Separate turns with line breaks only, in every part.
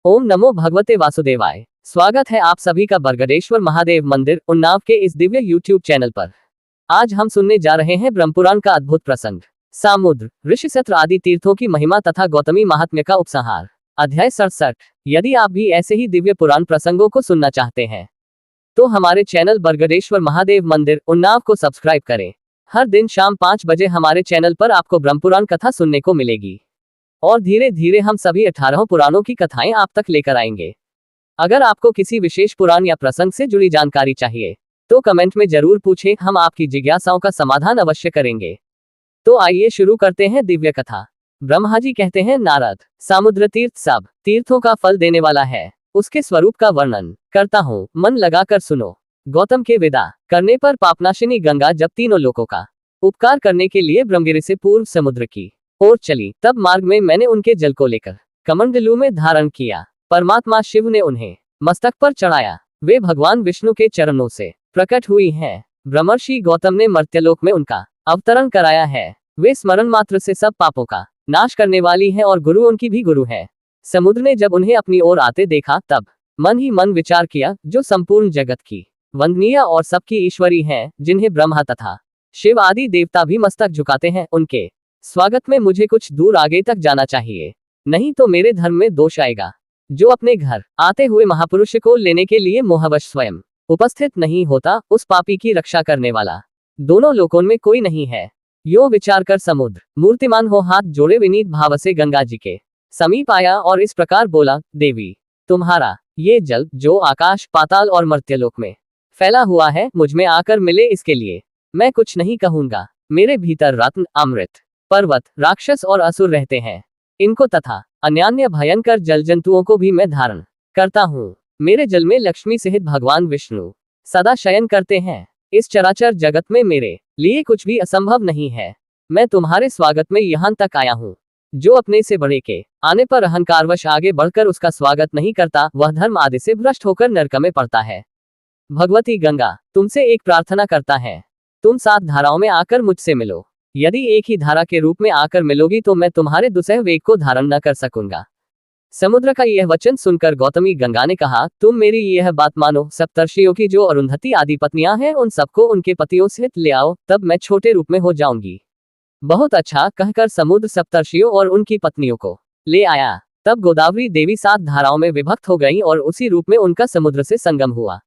ओम नमो भगवते वासुदेवाय। स्वागत है आप सभी का बरगदेश्वर महादेव मंदिर उन्नाव के इस दिव्य यूट्यूब चैनल पर। आज हम सुनने जा रहे हैं ब्रह्मपुराण का अद्भुत प्रसंग, सामुद्र, ऋषिसत्र आदि तीर्थों की महिमा तथा गौतमी महात्म्य का उपसंहार। अध्याय 67। यदि आप भी ऐसे ही दिव्य पुराण प्रसंगों को सुनना चाहते हैं तो हमारे चैनल बरगदेश्वर महादेव मंदिर उन्नाव को सब्सक्राइब करें। हर दिन शाम 5 बजे हमारे चैनल पर आपको ब्रह्मपुराण कथा सुनने को मिलेगी और धीरे धीरे हम सभी 18 पुराणों की कथाएं आप तक लेकर आएंगे। अगर आपको किसी विशेष पुराण या प्रसंग से जुड़ी जानकारी चाहिए तो कमेंट में जरूर पूछें, हम आपकी जिज्ञासाओं का समाधान अवश्य करेंगे। तो आइए शुरू करते हैं दिव्य कथा। ब्रह्मा जी कहते हैं, नारद, समुद्र तीर्थ सब तीर्थों का फल देने वाला है, उसके स्वरूप का वर्णन करता हूँ, मन लगाकर सुनो। गौतम के विदा करने पर पापनाशिनी गंगा जब तीनों लोकों का उपकार करने के लिए ब्रह्मगिरि से पूर्व समुद्र की ओर चली, तब मार्ग में मैंने उनके जल को लेकर कमंडलू में धारण किया। परमात्मा शिव ने उन्हें मस्तक पर चढ़ाया। वे भगवान विष्णु के चरणों से प्रकट हुई हैं। ब्रह्मर्षि गौतम ने मर्त्यलोक में उनका अवतरण कराया है। वे स्मरण मात्र से सब पापों का नाश करने वाली हैं और गुरु उनकी भी गुरु है। समुद्र ने जब उन्हें अपनी ओर आते देखा तब मन ही मन विचार किया, जो संपूर्ण जगत की वंदनीय और सबकी ईश्वरी हैं, जिन्हें ब्रह्मा तथा शिव आदि देवता भी मस्तक झुकाते हैं, उनके स्वागत में मुझे कुछ दूर आगे तक जाना चाहिए, नहीं तो मेरे धर्म में दोष आएगा। जो अपने घर आते हुए महापुरुष को लेने के लिए मोहवश स्वयं उपस्थित नहीं होता, उस पापी की रक्षा करने वाला दोनों लोकों में कोई नहीं है। यो विचार कर समुद्र मूर्तिमान हो हाथ जोड़े विनीत भाव से गंगा जी के समीप आया और इस प्रकार बोला, देवी, तुम्हारा ये जल जो आकाश पाताल और मर्त्यलोक में फैला हुआ है, मुझ में आकर मिले, इसके लिए मैं कुछ नहीं कहूंगा। मेरे भीतर रत्न, अमृत, पर्वत, राक्षस और असुर रहते हैं, इनको तथा अन्यान्य भयंकर जल जंतुओं को भी मैं धारण करता हूँ। मेरे जल में लक्ष्मी सहित भगवान विष्णु सदा शयन करते हैं। इस चराचर जगत में मेरे लिए कुछ भी असंभव नहीं है। मैं तुम्हारे स्वागत में यहाँ तक आया हूँ। जो अपने से बड़े के आने पर अहंकारवश आगे बढ़कर उसका स्वागत नहीं करता, वह धर्म आदि से भ्रष्ट होकर नरक में पड़ता है। भगवती गंगा, तुमसे एक प्रार्थना करता है, तुम 7 धाराओं में आकर मुझसे मिलो। यदि एक ही धारा के रूप में आकर मिलोगी तो मैं तुम्हारे दुसह वेग को धारण न कर सकूंगा। समुद्र का यह वचन सुनकर गौतमी गंगा ने कहा, तुम मेरी यह बात मानो। सप्तर्षियों की जो अरुंधति आदि पत्नियां हैं, उन सबको उनके पतियों सहित ले आओ, तब मैं छोटे रूप में हो जाऊंगी। बहुत अच्छा कहकर समुद्र सप्तर्षियों और उनकी पत्नियों को ले आया। तब गोदावरी देवी 7 धाराओं में विभक्त हो गई और उसी रूप में उनका समुद्र से संगम हुआ।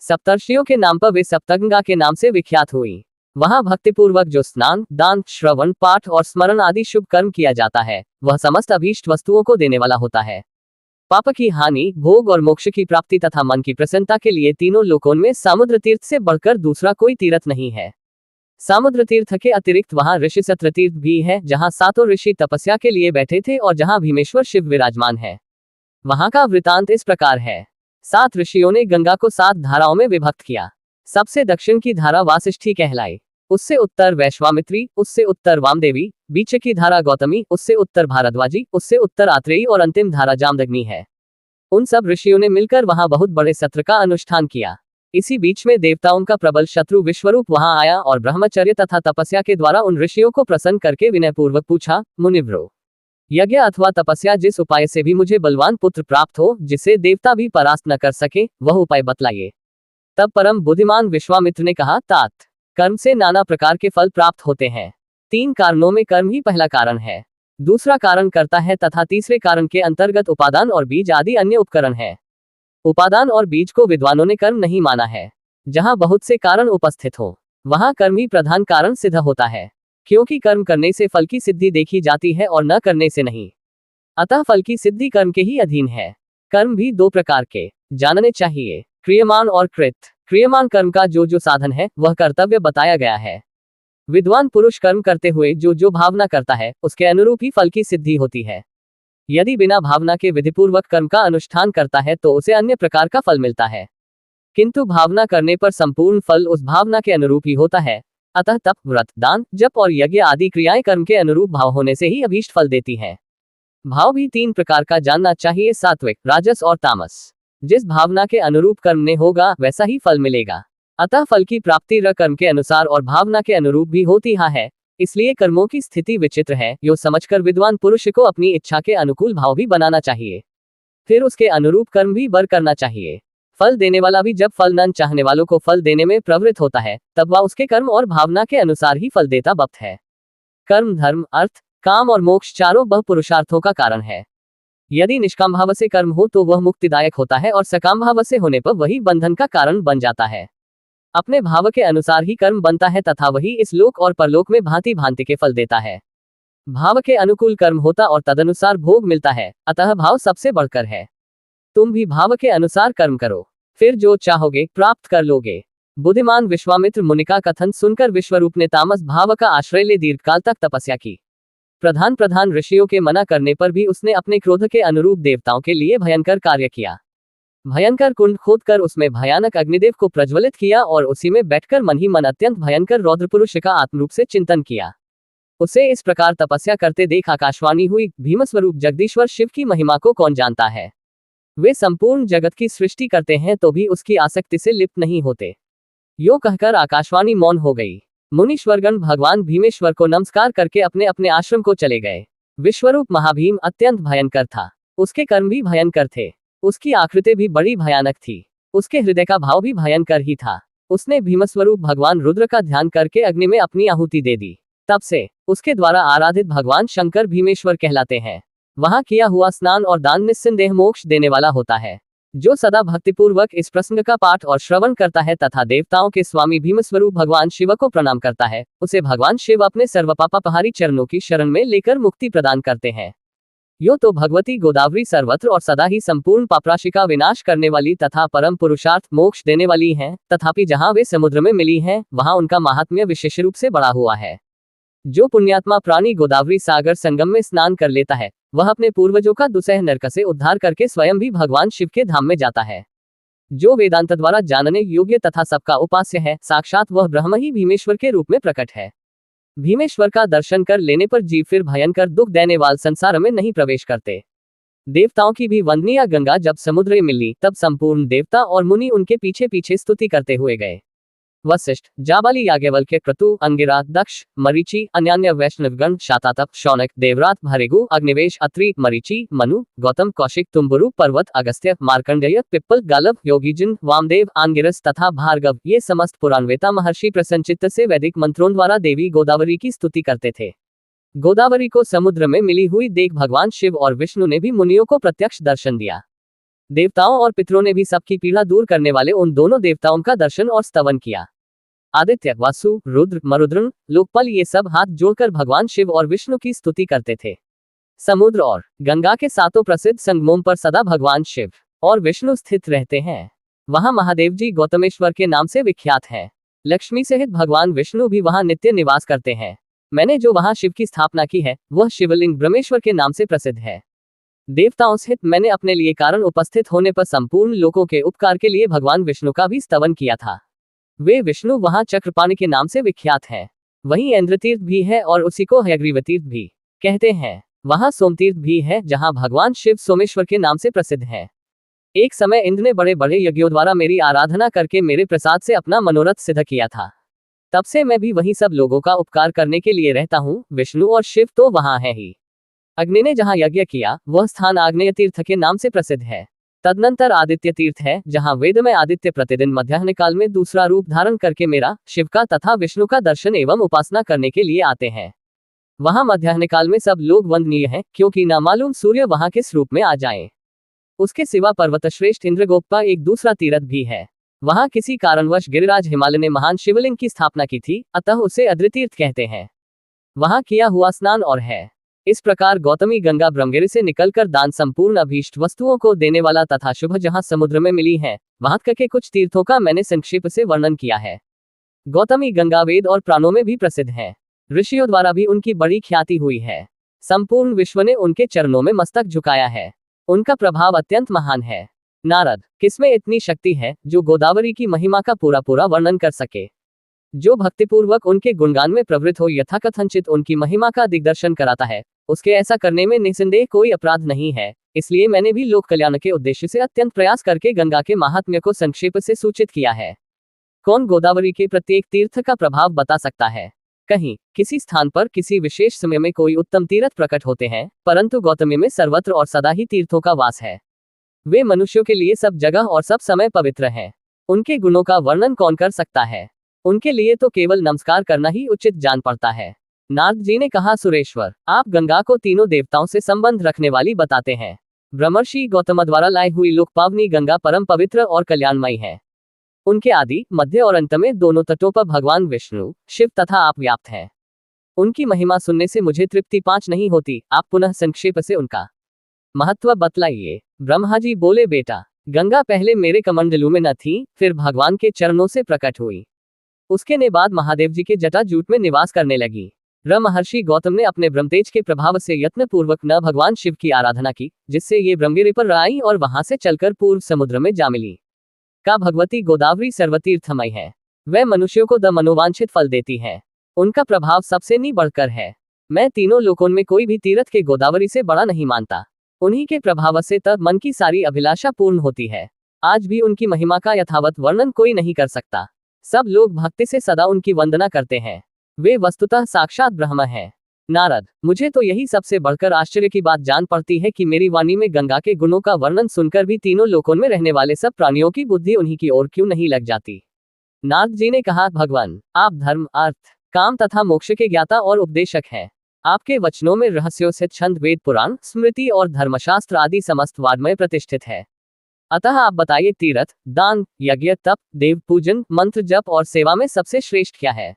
सप्तर्षियों के नाम पर वे सप्तगंगा के नाम से विख्यात हुई। वहां भक्तिपूर्वक जो स्नान, दान, श्रवण, पाठ और स्मरण आदि शुभ कर्म किया जाता है, वह समस्त अभीष्ट वस्तुओं को देने वाला होता है। पाप की हानि, भोग और मोक्ष की प्राप्ति तथा मन की प्रसन्नता के लिए तीनों लोकों में समुद्र तीर्थ से बढ़कर दूसरा कोई तीर्थ नहीं है। समुद्र तीर्थ के अतिरिक्त वहां ऋषिसत्र तीर्थ भी है, जहां 7 ऋषि तपस्या के लिए बैठे थे और जहां भीमेश्वर शिव विराजमान है। वहां का वृतांत इस प्रकार है। 7 ऋषियों ने गंगा को 7 धाराओं में विभक्त किया। सबसे दक्षिण की धारा वासिष्ठी कहलाई, उससे उत्तर वैश्वामित्री, उससे उत्तर वामदेवी, बीच की धारा गौतमी, उससे उत्तर भारद्वाजी, उससे उत्तर आत्रेयी और अंतिम धारा जामदग्नि है। उन सब ऋषियों ने मिलकर वहां बहुत बड़े सत्र का अनुष्ठान किया। इसी बीच में देवताओं का प्रबल शत्रु विश्वरूप वहां आया और ब्रह्मचर्य तथा तपस्या के द्वारा उन ऋषियों को प्रसन्न करके विनयपूर्वक पूछा, मुनिव्रो, यज्ञ अथवा तपस्या जिस उपाय से भी मुझे बलवान पुत्र प्राप्त हो, जिसे देवता भी परास्त न कर सके, वह उपाय बतलाइए। तब परम बुद्धिमान विश्वामित्र ने कहा, तात, कर्म से नाना प्रकार के फल प्राप्त होते हैं। 3 कारणों में कर्म ही पहला कारण है, दूसरा कारण कर्ता है तथा तीसरे कारण के अंतर्गत उपादान और बीज आदि अन्य उपकरण है। उपादान और बीज को विद्वानों ने कर्म नहीं माना है। जहां बहुत से कारण उपस्थित हो, वहां कर्म ही प्रधान कारण सिद्ध होता है, क्योंकि कर्म करने से फल की सिद्धि देखी जाती है और न करने से नहीं। अतः फल की सिद्धि कर्म के ही अधीन है। कर्म भी 2 प्रकार के जानने चाहिए, क्रियमान और कृत। क्रियमान कर्म का जो जो साधन है, वह कर्तव्य बताया गया है। विद्वान पुरुष कर्म करते हुए जो जो भावना करता है, उसके अनुरूप ही फल की सिद्धि होती है। यदि बिना भावना के विधिपूर्वक कर्म का अनुष्ठान करता है तो उसे अन्य प्रकार का फल मिलता है, किंतु भावना करने पर संपूर्ण फल उस भावना के अनुरूप ही होता है। अतः तप, व्रत, दान, जप और यज्ञ आदि क्रियाएं कर्म के अनुरूप भाव होने से ही अभीष्ट फल देती हैं। भाव भी 3 प्रकार का जानना चाहिए, सात्विक, राजस और तामस। जिस भावना के अनुरूप कर्म ने होगा, वैसा ही फल मिलेगा। अतः फल की प्राप्ति कर्म के अनुसार और भावना के अनुरूप भी होती है। इसलिए कर्मों की स्थिति विचित्र है, यो समझकर विद्वान पुरुष को अपनी इच्छा के अनुकूल भाव भी बनाना चाहिए। फिर उसके अनुरूप कर्म भी बर करना चाहिए। फल देने वाला भी जब फल न चाहने वालों को फल देने में प्रवृत्त होता है, तब वह उसके कर्म और भावना के अनुसार ही फल देता बप्त है। कर्म धर्म अर्थ काम और मोक्ष चारों वह पुरुषार्थों का कारण है। यदि निष्काम भाव से कर्म हो तो वह मुक्तिदायक होता है, और सकाम भाव से होने पर वही बंधन का कारण बन जाता है। अपने भाव के अनुसार ही कर्म बनता है तथा वही इस लोक और परलोक में भांति भांति के फल देता है। भाव के अनुकूल कर्म होता और तदनुसार भोग मिलता है, अतः भाव सबसे बढ़कर है। तुम भी भाव के अनुसार कर्म करो, फिर जो चाहोगे प्राप्त कर लोगे। बुद्धिमान विश्वामित्र मुनि का कथन सुनकर विश्वरूप ने तामस भाव का आश्रय ले दीर्घकाल तक तपस्या की। प्रधान ऋषियों के मना करने पर भी उसने अपने क्रोध के अनुरूप देवताओं के लिए भयंकर कार्य किया। भयंकर कुंड खोदकर उसमें भयानक अग्निदेव को प्रज्वलित किया और उसी में बैठकर मन ही मन अत्यंत भयंकर रौद्र पुरुष का आत्मरूप से चिंतन किया। उसे इस प्रकार तपस्या करते देख आकाशवाणी हुई, भीमस्वरूप जगदीश्वर शिव की महिमा को कौन जानता है। वे संपूर्ण जगत की सृष्टि करते हैं तो भी उसकी आसक्ति से लिप्त नहीं होते। यो कहकर आकाशवाणी मौन हो गई। मुनीश्वरगण भगवान भीमेश्वर को नमस्कार करके अपने अपने आश्रम को चले गए। विश्वरूप महाभीम अत्यंत भयंकर था। उसके कर्म भी भयंकर थे। उसकी आकृति भी बड़ी भयानक थी। उसके हृदय का भाव भी भयंकर ही था। उसने भीमस्वरूप भगवान रुद्र का ध्यान करके अग्नि में अपनी आहुति दे दी। तब से उसके द्वारा आराधित भगवान शंकर भीमेश्वर कहलाते हैं। वहां किया हुआ स्नान और दान निस्संदेह मोक्ष देने वाला होता है। जो सदा भक्तिपूर्वक इस प्रसंग का पाठ और श्रवण करता है तथा देवताओं के स्वामी भीमस्वरूप भगवान शिव को प्रणाम करता है, उसे भगवान शिव अपने सर्वपापापहारी चरणों की शरण में लेकर मुक्ति प्रदान करते हैं। यो तो भगवती गोदावरी सर्वत्र और सदा ही संपूर्ण पापराशि का विनाश करने वाली तथा परम पुरुषार्थ मोक्ष देने वाली हैं, तथापि जहां वे समुद्र में मिली हैं, वहां उनका महात्म्य विशेष रूप से बढ़ा हुआ है। जो पुण्यात्मा प्राणी गोदावरी सागर संगम में स्नान कर लेता है, वह अपने पूर्वजों का दुसह नरक से उद्धार करके स्वयं भी भगवान शिव के धाम में जाता है। जो वेदांत द्वारा जानने योग्य तथा सबका उपास्य है, साक्षात वह ब्रह्म ही भीमेश्वर के रूप में प्रकट है। भीमेश्वर का दर्शन कर लेने पर जीव फिर भयंकर दुख देने वाले संसार में नहीं प्रवेश करते। देवताओं की भी वंदनीय गंगा जब समुद्र में मिली, तब संपूर्ण देवता और मुनि उनके पीछे पीछे स्तुति करते हुए गए। वशिष्ठ, जाबाली, याज्ञवल्क्य, क्रतु, अंगिरा, दक्ष, मरीचि, अन्यान्य वैष्णवगण, शातातप, शौनक, देवरात, भृगु, अग्निवेश, अत्रि, मरीचि, मनु, गौतम, कौशिक, तुम्बुरु, पर्वत, अगस्त्य, मार्कंडेय, पिप्पल, गालव, योगीजन, वामदेव, आंगिरस तथा भार्गव, ये समस्त पुराणवेता महर्षि प्रसन्नचित्त से वैदिक मंत्रों द्वारा देवी गोदावरी की स्तुति करते थे। गोदावरी को समुद्र में मिली हुई देख भगवान शिव और विष्णु ने भी मुनियों को प्रत्यक्ष दर्शन दिया। देवताओं और पितरों ने भी सबकी पीड़ा दूर करने वाले उन दोनों देवताओं का दर्शन और स्तवन किया। आदित्य, वासु, रुद्र, मरुद्रन, लोकपाल ये सब हाथ जोड़कर भगवान शिव और विष्णु की स्तुति करते थे। समुद्र और गंगा के सातों प्रसिद्ध संगमों पर सदा भगवान शिव और विष्णु स्थित रहते हैं। वहां महादेव जी गौतमेश्वर के नाम से विख्यात हैं। लक्ष्मी सहित भगवान विष्णु भी वहां नित्य निवास करते हैं। मैंने जो वहां शिव की स्थापना की है, वह शिवलिंग ब्रह्मेश्वर के नाम से प्रसिद्ध है। देवताओं सहित मैंने अपने लिए कारण उपस्थित होने पर संपूर्ण लोकों के उपकार के लिए भगवान विष्णु का भी स्तवन किया था। वे विष्णु वहां चक्रपाणि के नाम से विख्यात हैं। वहीं इंद्रतीर्थ भी है और उसी को हयग्रीव तीर्थ भी कहते हैं। वहां सोमतीर्थ भी है, जहां भगवान शिव सोमेश्वर के नाम से प्रसिद्ध है। एक समय इंद्र ने बड़े बड़े यज्ञों द्वारा मेरी आराधना करके मेरे प्रसाद से अपना मनोरथ सिद्ध किया था। तब से मैं भी वहीं सब लोगों का उपकार करने के लिए रहता हूँ। विष्णु और शिव तो वहां है ही। अग्नि ने जहां यज्ञ किया, वह स्थान आग्नेय तीर्थ के नाम से प्रसिद्ध है। तदनंतर आदित्य तीर्थ है, जहां वेद में आदित्य प्रतिदिन मध्याह्न काल में दूसरा रूप धारण करके मेरा, शिव का तथा विष्णु का दर्शन एवं उपासना करने के लिए आते हैं। वहां मध्याह्न काल में सब लोग वंदनीय हैं, क्योंकि न मालूम सूर्य वहां किस रूप में आ जाए। उसके सिवा पर्वतश्रेष्ठ इंद्रगोप का एक दूसरा तीर्थ भी है। वहां किसी कारणवश गिरिराज हिमालय ने महान शिवलिंग की स्थापना की थी, अतः उसे अद्रितीर्थ कहते हैं। वहां किया हुआ स्नान और है। इस प्रकार गौतमी गंगा ब्रह्मगिरि से निकलकर दान संपूर्ण अभीष्ट वस्तुओं को देने वाला तथा शुभ जहां समुद्र में मिली है, वहां के कुछ तीर्थों का मैंने संक्षेप से वर्णन किया है। गौतमी गंगा वेद और प्राणों में भी प्रसिद्ध है। ऋषियों द्वारा भी उनकी बड़ी ख्याति हुई है। संपूर्ण विश्व ने उनके चरणों में मस्तक झुकाया है। उनका प्रभाव अत्यंत महान है। नारद, किसमें इतनी शक्ति है जो गोदावरी की महिमा का पूरा पूरा वर्णन कर सके। जो भक्तिपूर्वक उनके गुणगान में प्रवृत्त हो यथाकथनचित उनकी महिमा का दिग्दर्शन कराता है, उसके ऐसा करने में निसंदेह कोई अपराध नहीं है। इसलिए मैंने भी लोक कल्याण के उद्देश्य से अत्यंत प्रयास करके गंगा के महात्म्य को संक्षेप से सूचित किया है। कौन गोदावरी के प्रत्येक तीर्थ का प्रभाव बता सकता है? कहीं किसी स्थान पर किसी विशेष समय में कोई उत्तम तीर्थ प्रकट होते हैं, परंतु गौतमी में सर्वत्र और सदा ही तीर्थों का वास है। वे मनुष्यों के लिए सब जगह और सब समय पवित्र हैं। उनके गुणों का वर्णन कौन कर सकता है? उनके लिए तो केवल नमस्कार करना ही उचित जान पड़ता है। नारद जी ने कहा, सुरेश्वर, आप गंगा को तीनों देवताओं से संबंध रखने वाली बताते हैं। ब्रह्मर्षि गौतम द्वारा लाई हुई लोक पावनी गंगा परम पवित्र और कल्याणमयी है। उनके आदि, मध्य और अंत में दोनों तटों पर भगवान विष्णु, शिव तथा आप व्याप्त हैं। उनकी महिमा सुनने से मुझे तृप्ति पांच नहीं होती। आप पुनः संक्षेप से उनका महत्व बतलाइए। ब्रह्मा जी बोले, बेटा, गंगा पहले मेरे कमंडलू में न थी, फिर भगवान के चरणों से प्रकट हुई। उसके ने बाद महादेव जी के जटाजूट में निवास करने लगी। महर्षि गौतम ने अपने ब्रह्मतेज के प्रभाव से यत्न पूर्वक न भगवान शिव की आराधना की, जिससे ये ब्रह्मगिरि पर आई और वहां से चलकर पूर्व समुद्र में जा मिली। का भगवती गोदावरी सर्वतीर्थमय है। वह मनुष्यों को द मनोवांछित फल देती है। उनका प्रभाव सबसे नहीं बढ़कर है। मैं तीनों लोकों में कोई भी तीर्थ के गोदावरी से बड़ा नहीं मानता। उन्हीं के प्रभाव से तब मन की सारी अभिलाषा पूर्ण होती है। आज भी उनकी महिमा का यथावत वर्णन कोई नहीं कर सकता। सब लोग भक्ति से सदा उनकी वंदना करते हैं। वे वस्तुतः साक्षात ब्रह्म हैं। नारद, मुझे तो यही सबसे बढ़कर आश्चर्य की बात जान पड़ती है कि मेरी वाणी में गंगा के गुणों का वर्णन सुनकर भी तीनों लोकों में रहने वाले सब प्राणियों की बुद्धि उन्हीं की ओर क्यों नहीं लग जाती। नारद जी ने कहा, भगवान, आप धर्म, अर्थ, काम तथा मोक्ष के ज्ञाता और उपदेशक हैं। आपके वचनों में रहस्यों से छंद, वेद, पुराण, स्मृति और धर्मशास्त्र आदि समस्त वाड्मय प्रतिष्ठित है। अतः आप बताइए, तीर्थ, दान, यज्ञ, तप, देव पूजन, मंत्र जप और सेवा में सबसे श्रेष्ठ क्या है?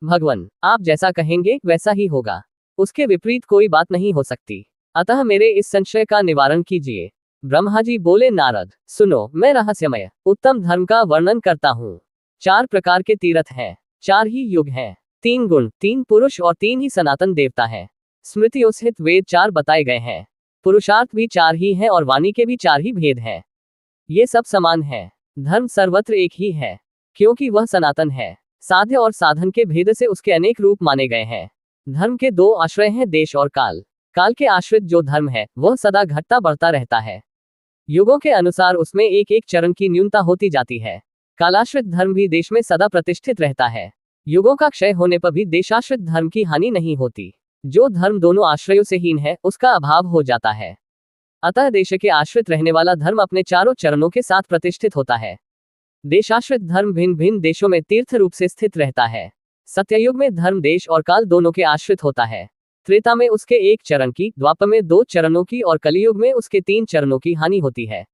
भगवान, आप जैसा कहेंगे वैसा ही होगा। उसके विपरीत कोई बात नहीं हो सकती। अतः मेरे इस संशय का निवारण कीजिए। ब्रह्मा जी बोले, नारद, सुनो, मैं रहस्यमय उत्तम धर्म का वर्णन करता हूँ। 4 प्रकार के तीर्थ हैं, 4 ही युग हैं, 3 गुण, 3 पुरुष और 3 ही सनातन देवता हैं। स्मृतियों सहित वेद 4 बताए गए हैं। पुरुषार्थ भी 4 ही हैं और वाणी के भी 4 ही भेद हैं। ये सब समान है। धर्म सर्वत्र एक ही है, क्योंकि वह सनातन है। साध्य और साधन के भेद से उसके अनेक रूप माने गए हैं। धर्म के 2 आश्रय हैं, देश और काल। काल के आश्रित जो धर्म है वह सदा घटता बढ़ता रहता है। युगों के अनुसार उसमें एक एक चरण की न्यूनता होती जाती है। कालाश्रित धर्म भी देश में सदा प्रतिष्ठित रहता है। युगों का क्षय होने पर भी देशाश्रित धर्म की हानि नहीं होती। जो धर्म दोनों आश्रयों से हीन है उसका अभाव हो जाता है। अतः देश के आश्रित रहने वाला धर्म अपने चारों चरणों के साथ प्रतिष्ठित होता है। देशाश्रित धर्म भिन्न भिन्न देशों में तीर्थ रूप से स्थित रहता है। सत्ययुग में धर्म देश और काल दोनों के आश्रित होता है। त्रेता में उसके 1 चरण की, द्वापर में 2 चरणों की और कलियुग में उसके 3 चरणों की हानि होती है।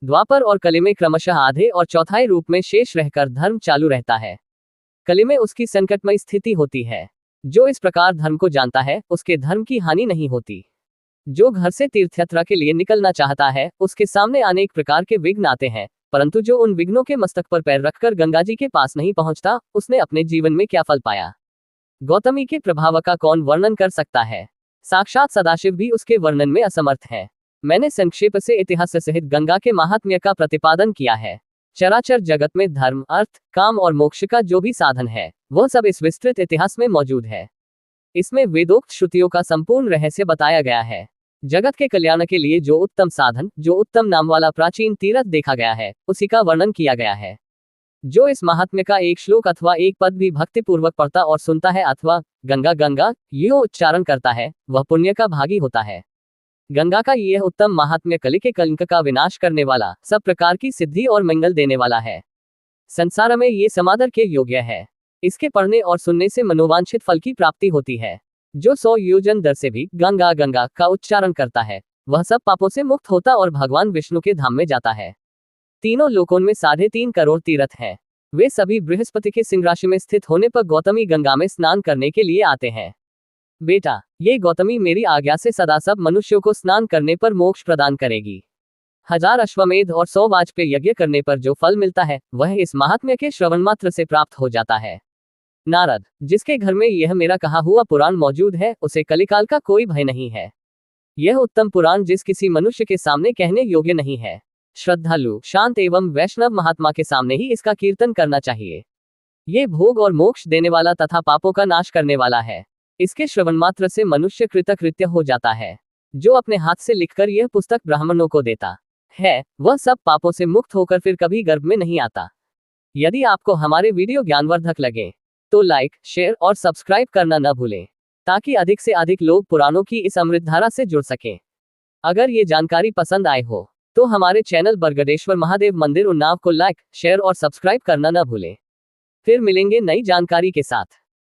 द्वापर और कलि में क्रमशः आधे और चौथाई रूप में शेष रहकर धर्म चालू रहता है। कलि में उसकी संकटमय स्थिति होती है। जो इस प्रकार धर्म को जानता है उसके धर्म की हानि नहीं होती। जो घर से तीर्थयात्रा के लिए निकलना चाहता है उसके सामने अनेक प्रकार के विघ्न आते हैं, परंतु जो उन विघ्नों के मस्तक पर पैर रखकर गंगा जी के पास नहीं पहुंचता उसने अपने जीवन में क्या फल पाया? गौतमी के प्रभाव का कौन वर्णन कर सकता है? साक्षात सदाशिव भी उसके वर्णन में असमर्थ है। मैंने संक्षेप से इतिहास सहित गंगा के महात्म्य का प्रतिपादन किया है। चराचर जगत में धर्म, अर्थ, काम और मोक्ष का जो भी साधन है वह सब इस विस्तृत इतिहास में मौजूद है। इसमें वेदोक्त श्रुतियों का संपूर्ण रहस्य बताया गया है। जगत के कल्याण के लिए जो उत्तम साधन, जो उत्तम नाम वाला प्राचीन तीर्थ देखा गया है उसी का वर्णन किया गया है। जो इस महात्म्य का एक श्लोक अथवा एक पद भी भक्ति पूर्वक पढ़ता और सुनता है अथवा गंगा गंगा यूं उच्चारण करता है वह पुण्य का भागी होता है। गंगा का यह उत्तम महात्म्य कलि के कलंक का विनाश करने वाला, सब प्रकार की सिद्धि और मंगल देने वाला है। संसार में ये समादर के योग्य है। इसके पढ़ने और सुनने से मनोवांछित फल की प्राप्ति होती है। जो 100 योजन दर से भी गंगा गंगा का उच्चारण करता है वह सब पापों से मुक्त होता और भगवान विष्णु के धाम में जाता है। तीनों लोकों में 3.5 करोड़ तीर्थ हैं। वे सभी बृहस्पति के सिंह राशि में स्थित होने पर गौतमी गंगा में स्नान करने के लिए आते हैं। बेटा, ये गौतमी मेरी आज्ञा से सदा सब मनुष्यों को स्नान करने पर मोक्ष प्रदान करेगी। 1000 अश्वमेध और 100 वाजपेय यज्ञ करने पर जो फल मिलता है वह इस महात्म्य के श्रवण मात्र से प्राप्त हो जाता है। नारद, जिसके घर में यह मेरा कहा हुआ पुराण मौजूद है उसे कलिकाल का कोई भय नहीं है। यह उत्तम पुराण जिस किसी मनुष्य के सामने कहने योग्य नहीं है। श्रद्धालु, शांत एवं वैष्णव महात्मा के सामने ही इसका कीर्तन करना चाहिए। ये भोग और मोक्ष देने वाला तथा पापों का नाश करने वाला है। इसके श्रवण मात्र से मनुष्य कृतकृत्य हो जाता है। जो अपने हाथ से लिखकर यह पुस्तक ब्राह्मणों को देता है वह सब पापों से मुक्त होकर फिर कभी गर्भ में नहीं आता। यदि आपको हमारे वीडियो ज्ञानवर्धक लगे तो लाइक, शेयर और सब्सक्राइब करना न भूलें, ताकि अधिक से अधिक लोग पुराणों की इस अमृतधारा से जुड़ सकें। अगर ये जानकारी पसंद आए हो तो हमारे चैनल बरगदेश्वर महादेव मंदिर उन्नाव को लाइक, शेयर और सब्सक्राइब करना न भूलें। फिर मिलेंगे नई जानकारी के साथ।